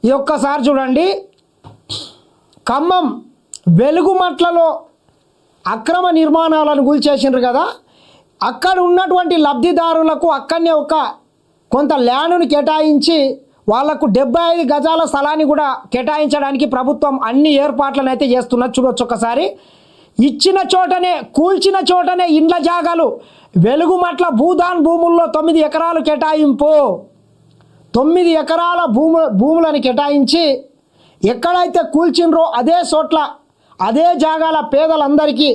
ఈ ఒక్కసారి చూడండి, ఖమ్మం వెలుగుమట్లలో అక్రమ నిర్మాణాలను కూల్చేసిండ్రు కదా, అక్కడ ఉన్నటువంటి లబ్ధిదారులకు అక్కడనే కొంత ల్యాండ్ను కేటాయించి వాళ్లకు 75 గజాల స్థలాన్ని కూడా కేటాయించడానికి ప్రభుత్వం అన్ని ఏర్పాట్లను అయితే చేస్తున్నది. చూడొచ్చు ఒకసారి. ఇచ్చిన చోటనే కూల్చిన చోటనే ఇండ్ల జాగాలు. వెలుగుమట్ల భూదాన్ భూముల్లో 9 ఎకరాలు కేటాయింపు. 9 ఎకరాల భూములను కేటాయించి ఎక్కడైతే కూల్చిండ్రో అదే చోట్ల అదే జాగాల పేదలందరికీ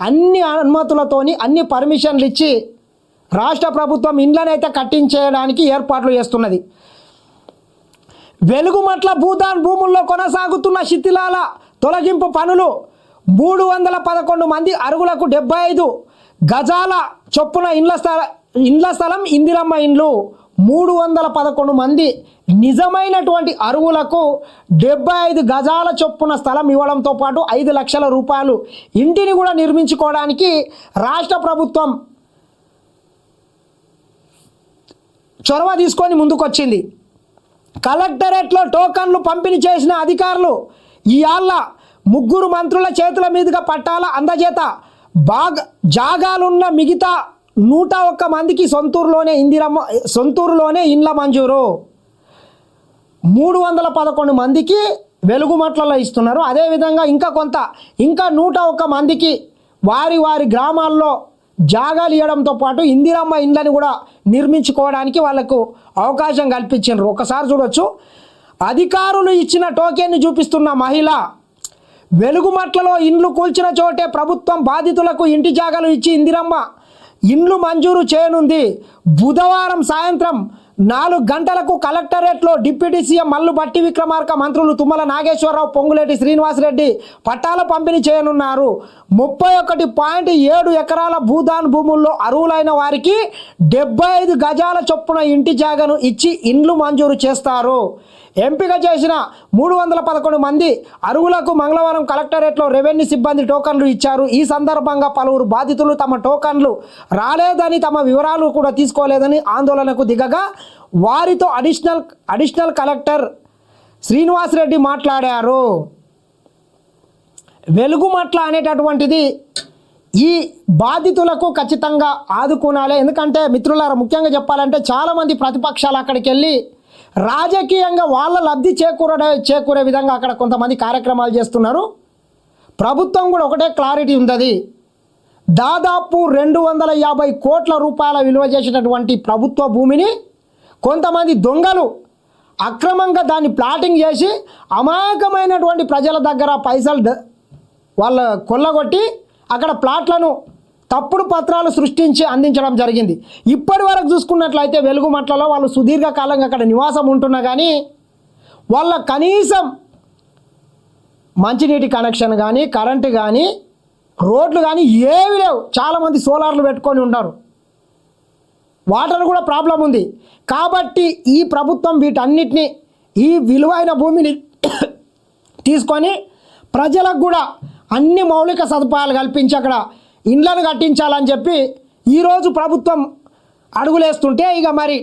అన్ని అనుమతులతోని అన్ని పర్మిషన్లు ఇచ్చి రాష్ట్ర ప్రభుత్వం ఇండ్లనైతే కట్టించేయడానికి ఏర్పాట్లు చేస్తున్నది. వెలుగుమట్ల భూదాన్ భూముల్లో కొనసాగుతున్న శిథిలాల తొలగింపు పనులు 311 మంది అరుగులకు 75 గజాల చొప్పున ఇండ్ల స్థలం ఇందిరమ్మ ఇండ్లు. 311 మంది నిజమైనటువంటి అరుగులకు 75 గజాల చొప్పున స్థలం ఇవ్వడంతో పాటు 5 లక్షల రూపాయలు ఇంటిని కూడా నిర్మించుకోవడానికి రాష్ట్ర ప్రభుత్వం చొరవ తీసుకొని ముందుకొచ్చింది. కలెక్టరేట్లో టోకన్లు పంపిణీ చేసిన అధికారులు ఇవాళ 3 మంత్రుల చేతుల మీదుగా పట్టాల అందజేత. జాగాలున్న మిగతా 101 మందికి సొంతూరులోనే ఇండ్ల మంజూరు. 311 మందికి వెలుగుమట్లలో ఇస్తున్నారు. అదేవిధంగా ఇంకా 101 మందికి వారి గ్రామాల్లో జాగాలు ఇవ్వడంతో పాటు ఇందిరమ్మ ఇండ్లని కూడా నిర్మించుకోవడానికి వాళ్లకు అవకాశం కల్పించారు. ఒకసారి చూడొచ్చు. అధికారులు ఇచ్చిన టోకెన్ని చూపిస్తున్న మహిళ. వెలుగుమట్లలో ఇండ్లు కూల్చిన చోటే ప్రభుత్వం బాధితులకు ఇంటి జాగాలు ఇచ్చి ఇందిరమ్మ ఇండ్లు మంజూరు చేయనుంది. బుధవారం సాయంత్రం 4 గంటలకు కలెక్టరేట్లో డిప్యూటీ సీఎం మల్లు బట్టి విక్రమార్క, మంత్రులు తుమ్మల నాగేశ్వరరావు, పొంగులేటి శ్రీనివాసరెడ్డి పట్టాల పంపిణీ చేయనున్నారు. 31.7 ఎకరాల భూదాన్ భూముల్లో అర్హులైన వారికి 75 గజాల చొప్పున ఇంటి జాగను ఇచ్చి ఇండ్లు మంజూరు చేస్తారు. ఎంపిక చేసిన 311 మంది అర్హులకు మంగళవారం కలెక్టరేట్లో రెవెన్యూ సిబ్బంది టోకన్లు ఇచ్చారు. ఈ సందర్భంగా పలువురు బాధితులు తమ టోకన్లు రాలేదని, తమ వివరాలు కూడా తీసుకోలేదని ఆందోళనకు దిగగా వారితో అడిషనల్ కలెక్టర్ శ్రీనివాసరెడ్డి మాట్లాడారు. వెలుగుమట్ల అనేటటువంటిది ఈ బాధితులకు ఖచ్చితంగా ఆదుకోనాలి. ఎందుకంటే మిత్రులారా, ముఖ్యంగా చెప్పాలంటే చాలామంది ప్రతిపక్షాలు అక్కడికి వెళ్ళి రాజకీయంగా వాళ్ళ లబ్ధి చేకూరే విధంగా అక్కడ కొంతమంది కార్యక్రమాలు చేస్తున్నారు. ప్రభుత్వం కూడా ఒకటే క్లారిటీ ఉంది. దాదాపు 250 కోట్ల రూపాయల విలువ చేసినటువంటి ప్రభుత్వ భూమిని కొంతమంది దొంగలు అక్రమంగా దాన్ని ప్లాటింగ్ చేసి అమాయకమైనటువంటి ప్రజల దగ్గర పైసలు వాళ్ళ కొల్లగొట్టి అక్కడ ప్లాట్లను తప్పుడు పత్రాలు సృష్టించి అందించడం జరిగింది. ఇప్పటి వరకు చూసుకున్నట్లయితే వెలుగుమట్లలో వాళ్ళు సుదీర్ఘకాలంగా అక్కడ నివాసం ఉంటున్నా కానీ వాళ్ళ కనీసం మంచినీటి కనెక్షన్ కానీ, కరెంటు కానీ, రోడ్లు కానీ ఏవి లేవు. చాలామంది సోలార్లు పెట్టుకొని ఉన్నారు. వాటర్ కూడా ప్రాబ్లం ఉంది. కాబట్టి ఈ ప్రభుత్వం వీటన్నిటిని, ఈ విలువైన భూమిని తీసుకొని ప్రజలకు కూడా అన్ని మౌలిక సదుపాయాలు కల్పించి అక్కడ ఇండ్లను కట్టించాలని చెప్పి ఈరోజు ప్రభుత్వం అడుగులేస్తుంటే, ఇక మరి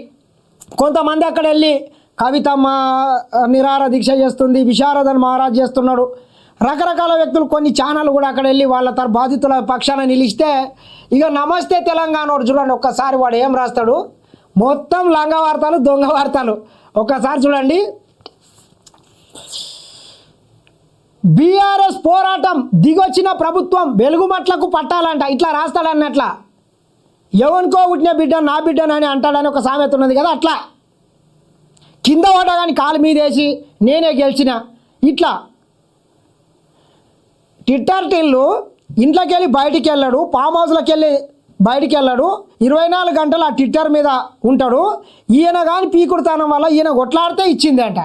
కొంతమంది అక్కడ వెళ్ళి కవితమ్మ నిరాహార దీక్ష చేస్తుంది, విశారదన్ మహారాజ్ చేస్తున్నాడు, రకరకాల వ్యక్తులు కొన్ని ఛానళ్ళు కూడా అక్కడ వెళ్ళి వాళ్ళ బాధితుల పక్షాన నిలిస్తే, ఇక నమస్తే తెలంగాణ చూడండి ఒక్కసారి వాడు ఏం రాస్తాడు. మొత్తం లంగ వార్తలు, దొంగ వార్తలు. ఒక్కసారి చూడండి. బీఆర్ఎస్ పోరాటం దిగొచ్చిన ప్రభుత్వం వెలుగుమట్లకు పట్టాలంట. ఇట్లా రాస్తాడన్నట్ల. ఎవరికో పుట్టిన బిడ్డ నా బిడ్డనని అంటాడని ఒక సామెత ఉన్నది కదా, అట్లా కింద పడ్డా కానీ కాలు మీదేసి నేనే గెలిచిన. ఇట్లా టిట్టర్టిల్లు ఇంట్లోకి వెళ్ళి బయటికి వెళ్ళాడు, ఫామ్ హౌస్లోకి వెళ్ళి బయటికి వెళ్ళాడు, 24 గంటలు ఆ ట్విట్టర్ మీద ఉంటాడు. ఈయన కానీ పీకుడుతానం వల్ల ఈయన కొట్లాడితే ఇచ్చింది అంట.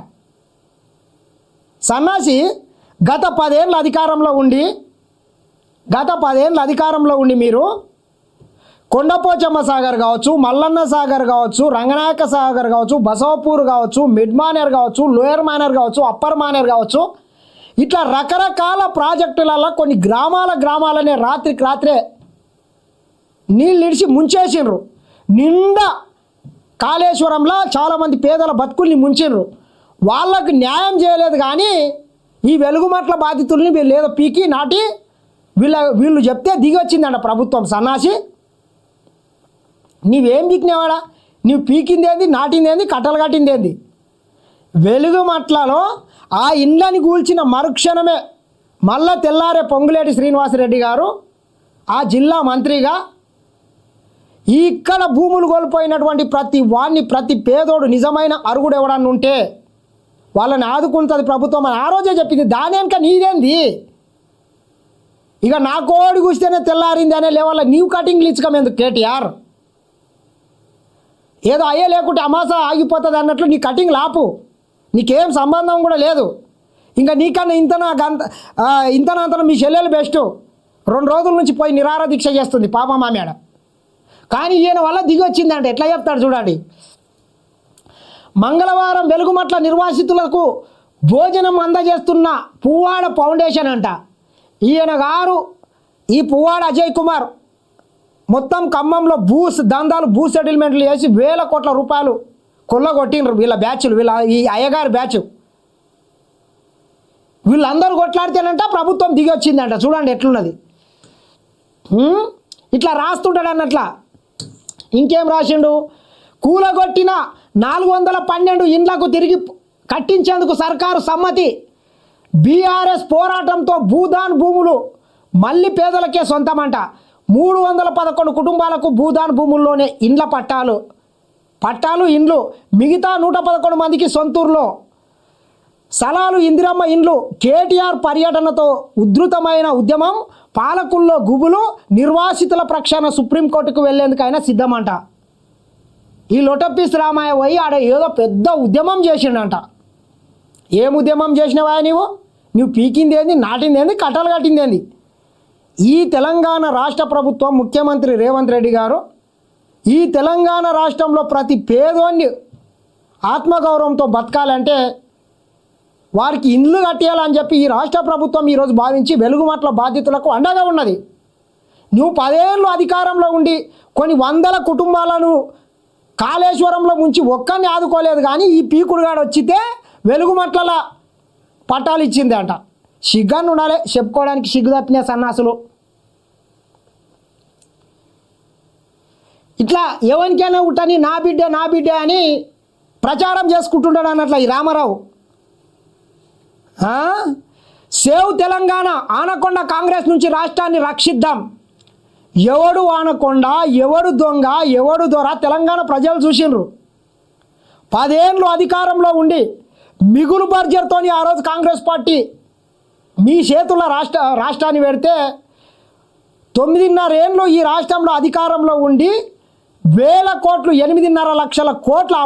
సన్నాసి గత 10 ఏళ్ళ అధికారంలో ఉండి మీరు కొండపోచమ్మ సాగర్ కావచ్చు, మల్లన్న సాగర్ కావచ్చు, రంగనాయక సాగర్ కావచ్చు, బసవపూర్ కావచ్చు, మిడ్ మానేర్ కావచ్చు, లోయర్ మానేర్ కావచ్చు, అప్పర్ మానేర్ కావచ్చు, ఇట్లా రకరకాల ప్రాజెక్టులలో కొన్ని గ్రామాలనే రాత్రే నీళ్ళు ఇడిచి ముంచేసిండ్రు. నిండా కాళేశ్వరంలో చాలామంది పేదల బతుకుల్ని ముంచిండ్రు. వాళ్ళకు న్యాయం చేయలేదు. కానీ ఈ వెలుగుమట్ల బాధితుల్ని వీళ్ళు ఏదో పీకి నాటి వీళ్ళు చెప్తే దిగి వచ్చిందంట ప్రభుత్వం. సన్నాసి, నీవేం పీకినేవాడా? నువ్వు పీకిందేంది, నాటిందేంది, కట్టలు కట్టిందేంది? వెలుగుమట్లలో ఆ ఇండ్లని కూల్చిన మరుక్షణమే మళ్ళా తెల్లారే పొంగులేటి శ్రీనివాసరెడ్డి గారు ఆ జిల్లా మంత్రిగా ఇక్కడ భూములు కోల్పోయినటువంటి ప్రతి పేదోడు నిజమైన అరుగుడు ఎవడన్నా ఉంటే వాళ్ళని ఆదుకుంటుంది ప్రభుత్వం అని ఆ రోజే చెప్పింది. దాని వెనుక నీదేంది? ఇక నా కోడి కూస్తేనే తెల్లారింది అనే లేవల్ల నీవు కటింగ్లు ఇచ్చుకోమెందుకు కేటీఆర్? ఏదో అయ్యే లేకుంటే అమాస ఆగిపోతుంది అన్నట్లు నీ కటింగ్ లాపు, నీకేం సంబంధం కూడా లేదు. ఇంకా నీకన్నా ఇంతనంతన మీ చెల్లెలు బెస్ట్. 2 రోజుల నుంచి పోయి నిరాహార దీక్ష చేస్తుంది పాపం ఆమె. కానీ ఈయన వల్ల దిగి వచ్చిందంటే ఎట్లా చెప్తాడు చూడండి. మంగళవారం వెలుగుమట్ల నిర్వాసితులకు భోజనం అందజేస్తున్న పువ్వాడ ఫౌండేషన్ అంట. ఈయన గారు ఈ పువ్వాడ అజయ్ కుమార్ మొత్తం ఖమ్మంలో భూ సెటిల్మెంట్లు చేసి వేల కోట్ల రూపాయలు కొల్లగొట్టినరు వీళ్ళ బ్యాచ్లు, ఈ అయ్యగారి బ్యాచ్. వీళ్ళందరూ కొట్లాడితేనంట ప్రభుత్వం దిగి వచ్చిందంట. చూడండి ఎట్లున్నది. ఇట్లా రాస్తుంటాడు అన్నట్లా. ఇంకేం రాసిండు? కూలగొట్టిన 412 ఇండ్లకు తిరిగి కట్టించేందుకు సర్కారు సమ్మతి. బీఆర్ఎస్ పోరాటంతో భూదాన్ భూములు మళ్ళీ పేదలకే సొంతమంట. 311 కుటుంబాలకు భూదాన్ భూముల్లోనే ఇండ్ల పట్టాలు ఇండ్లు. మిగతా 111 మందికి సొంతూరులో స్థలాలు, ఇందిరమ్మ ఇండ్లు. కేటీఆర్ పర్యటనతో ఉధృతమైన ఉద్యమం, పాలకుల్లో గుబులు. నిర్వాసితుల ప్రక్షాళన సుప్రీంకోర్టుకు వెళ్లేందుకైనా సిద్ధమంట. ఈ లొటపీస్ రామాయ పోయి ఆడ ఏదో పెద్ద ఉద్యమం చేసిండంట. ఏం ఉద్యమం చేసినవా నువ్వు పీకిందేంది, నాటిందేంది, కట్టలు కట్టిందేంది? ఈ తెలంగాణ రాష్ట్ర ప్రభుత్వం, ముఖ్యమంత్రి రేవంత్ రెడ్డి గారు ఈ తెలంగాణ రాష్ట్రంలో ప్రతి పేదోన్ని ఆత్మగౌరవంతో బతకాలంటే వారికి ఇండ్లు కట్టేయాలని చెప్పి ఈ రాష్ట్ర ప్రభుత్వం ఈరోజు భావించి వెలుగుమట్ల బాధితులకు అండగా ఉన్నది. నువ్వు 10 ఏళ్ళు అధికారంలో ఉండి కొన్ని వందల కుటుంబాలను కాళేశ్వరంలో ముంచి ఒక్కరిని ఆదుకోలేదు. కానీ ఈ పీకుడుగాడు వచ్చితే వెలుగుమట్ల పట్టాలు ఇచ్చింది అంట. సిగ్గాన్ని ఉండాలి చెప్పుకోవడానికి, సిగ్గు తప్పిన సన్నాసులు. ఇట్లా ఎవరికైనా ఉట్టని నా బిడ్డ అని ప్రచారం చేసుకుంటున్నాడు అన్నట్ల ఈ రామారావు. సేవ్ తెలంగాణ, ఆనకొండ కాంగ్రెస్ నుంచి రాష్ట్రాన్ని రక్షిద్దాం. ఎవడు ఆనకొండ, ఎవడు దొంగ, ఎవడు దొర తెలంగాణ ప్రజలు చూసిండ్రు. 10 ఏళ్ళు అధికారంలో ఉండి మిగులు బడ్జెట్తోని ఆ రోజు కాంగ్రెస్ పార్టీ మీ చేతుల్లో రాష్ట్రాన్ని పెడితే 9.5 ఏళ్ళు ఈ రాష్ట్రంలో అధికారంలో ఉండి వేల కోట్లు, 8.5 లక్షల కోట్ల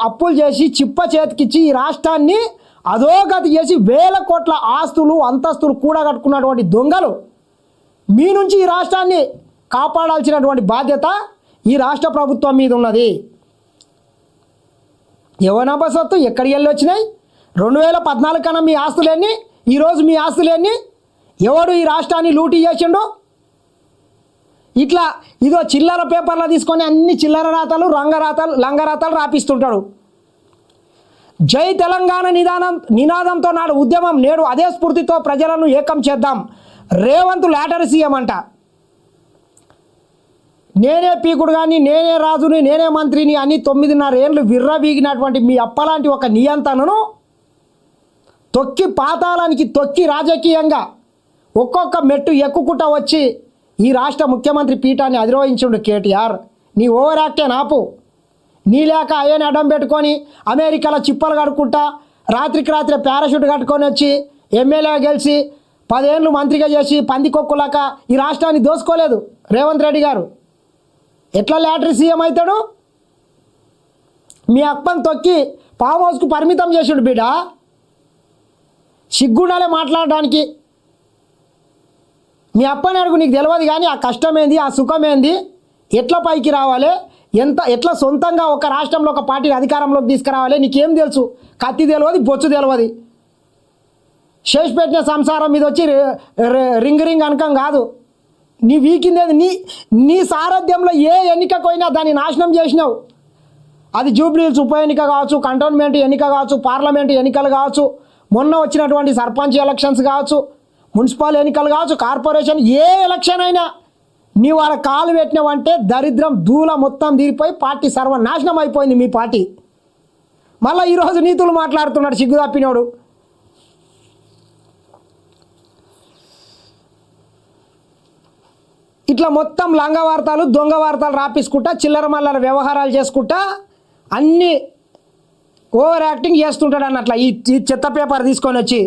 అప్పులు చేసి చిప్ప చేతికిచ్చి ఈ రాష్ట్రాన్ని అధోగతి చేసి వేల కోట్ల ఆస్తులు అంతస్తులు కూడగట్టుకున్నటువంటి దొంగలు మీ నుంచి ఈ రాష్ట్రాన్ని కాపాడాల్సినటువంటి బాధ్యత ఈ రాష్ట్ర ప్రభుత్వం మీద ఉన్నది. ఎవనబ్బ సొత్తు ఎక్కడికి వెళ్ళి వచ్చినాయి? 2014 కన్నా మీ ఆస్తులేన్ని, ఈరోజు మీ ఆస్తులేన్ని? ఎవడు ఈ రాష్ట్రాన్ని లూటీ చేసిండు? ఇట్లా ఇదో చిల్లర పేపర్లో తీసుకొని అన్ని చిల్లర రాతలు, లంగరాతలు రాపిస్తుంటాడు. జై తెలంగాణ నినాదంతో నాడు ఉద్యమం, నేడు అదే స్ఫూర్తితో ప్రజలను ఏకం చేద్దాం. రేవంత్ లాటరీ సీఎం అంట. నేనే పీకుడు కానీ, నేనే రాజుని, నేనే మంత్రిని అని 9.5 ఏళ్ళు విర్రవీగినటువంటి మీ అప్పలాంటి ఒక నియంత్రణను తొక్కి పాతాళానికి తొక్కి రాజకీయంగా ఒక్కొక్క మెట్టు ఎక్కుకుంటా వచ్చి ఈ రాష్ట్ర ముఖ్యమంత్రి పీఠాన్ని అధిరోహించుండు కేటీఆర్. నీ ఓవర్ యాక్టే నాపు. నీ లేక అయ్యని అడ్డం పెట్టుకొని అమెరికాలో చిప్పలు కడుక్కుంటా రాత్రికి రాత్రి పారాషూట్ కట్టుకొని వచ్చి ఎమ్మెల్యే గెలిచి 10 ఏళ్ళు మంత్రిగా చేసి పందికొక్కులాక ఈ రాష్ట్రాన్ని దోసుకోలేదు రేవంత్ రెడ్డి గారు. ఎట్లా లాటరీ సీఎం అవుతాడు? మీ అప్పని తొక్కి ఫామ్ హౌస్కు పరిమితం చేసాడు బిడ్డ. సిగ్గుండాలే మాట్లాడడానికి. మీ అప్పని అడుగు, నీకు తెలియదు కానీ ఆ కష్టమేంది, ఆ సుఖమేంది, ఎట్లా పైకి రావాలి, ఎట్లా సొంతంగా ఒక రాష్ట్రంలో ఒక పార్టీని అధికారంలోకి తీసుకురావాలి నీకేం తెలుసు? కత్తి తెలియదు, బొచ్చు తెలియదు. చేసి పెట్టిన సంసారం మీద వచ్చి రింగ్ అనకం కాదు. నీ వీకిందేది నీ సారథ్యంలో ఏ ఎన్నికకు పోయినా దాన్ని నాశనం చేసినావు. అది జూబ్లీహిల్స్ ఉప ఎన్నిక కావచ్చు, కంటోన్మెంట్ ఎన్నిక కావచ్చు, పార్లమెంటు ఎన్నికలు కావచ్చు, మొన్న వచ్చినటువంటి సర్పంచ్ ఎలక్షన్స్ కావచ్చు, మున్సిపల్ ఎన్నికలు కావచ్చు, కార్పొరేషన్ ఏ ఎలక్షన్ అయినా నీవు వాళ్ళ కాలు పెట్టినావంటే దరిద్రం దూల మొత్తం తీరిపోయి పార్టీ సర్వనాశనం అయిపోయింది మీ పార్టీ. మళ్ళీ ఈరోజు నీతులు మాట్లాడుతున్నాడు సిగ్గు తప్పినోడు. ఇట్లా మొత్తం లంగ వార్తలు దొంగ వార్తలు రాపించుకుంటా చిల్లర మల్లర వ్యవహారాలు చేసుకుంటా అన్నీ ఓవర్ యాక్టింగ్ చేస్తుంటాడు అన్నట్ల ఈ చెత్త పేపర్ తీసుకొని వచ్చి.